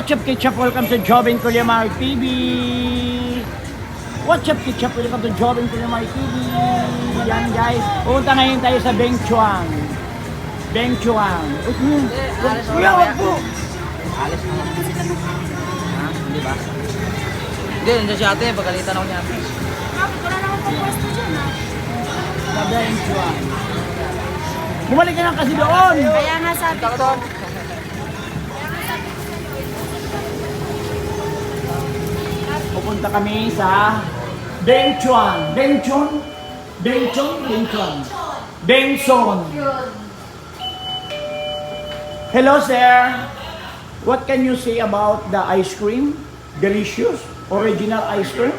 What's up, Ketchup? Welcome to Jobin Kulyamar TV. What's up, Ketchup? Welcome to Jobin Kulyamar TV. Yan guys, pupunta ngayon tayo sa Beng Chuang. Beng Chuang. Kuya, wag po. Alis naman. Ha? Hindi ba? Hindi, nandiyan si ate. Pagalitan ako niya. Wala naman pong pwesto dyan, ha? Sa Beng Chuang. Bumalik ka lang kasi doon. Kaya nga sabi ko, Pupunta kami sa Beng Chuang. Beng Chuang? Beng Chuang? Beng Chuang. Beng Son. Hello, sir. What can you say about the ice cream? Delicious? Original ice cream?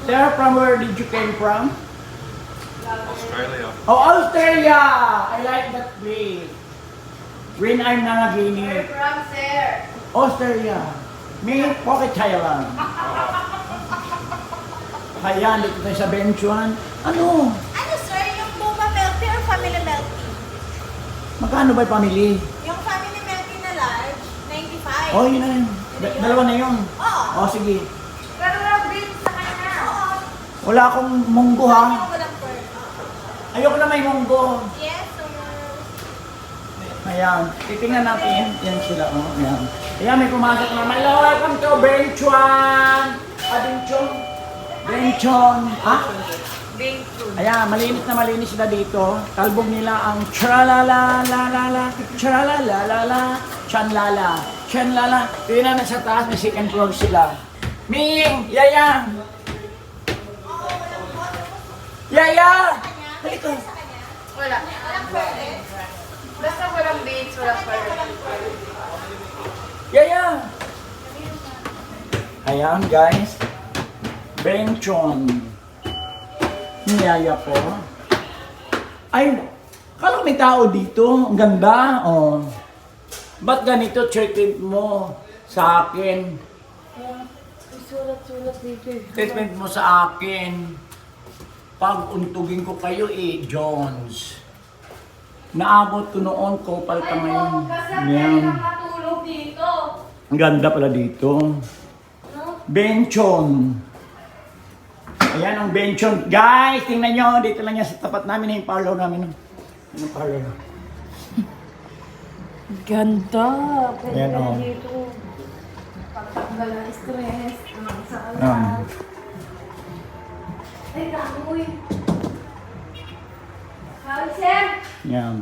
Sir, from where did you came from? Australia. Oh, Australia! I like that place. When I'm nanaginip. from sir. Australia. Me, Pocket Thailand. Ayan, dito tayo sa Beng Chuang. Ano? Ano sir, yung boba milk tea or family milk tea? Magkano ba yung family? Yung family milk tea na large, 95. Oh, yun na yun. Dalawa na yun. Oo. Oh, sige. Pero walang beans sa kanya. Oo. Wala akong munggo ha. Yung walang pearl. Ayoko na may munggo. Yes, sir. Ayan, titingnan natin. Yan sila, oh. Ayan. Ayan, may pumasok na. Hello, welcome to Beng Chuang. Beng Chuang. Beng Chuang. Ha? Bing food. Ayan, malinis sila dito. Talbog nila ang tralala la la la, tralala la la, chanlala, chanlala. Tingnan na sa taas, may second floor sila. Ming! Yaya! Yaya! Halika. Wala. Walang pearl eh. Basta walang beans, walang pearl. Yaya! Ayan guys. Beng Chuang. Niyaya po. Ay, kala may tao dito. Ang ganda. Oh. Ba't ganito treatment mo sa akin? Sulat-sulat dito eh. Treatment mo sa akin. Pag untugin ko kayo Jones. Naabot ko noon, kopal ka ngayon. Yan. Nakatulog dito. Ang ganda pala dito. Benchon. Ayan ang benchon. Guys, tingnan nyo. Dito lang yan sa tapat namin. Yung parlor namin. Yung parlor. Ganda. Ayan o. Dito. Pagtanggal ng stress. Ang saan. Ay, kamoy. Sir! Yan.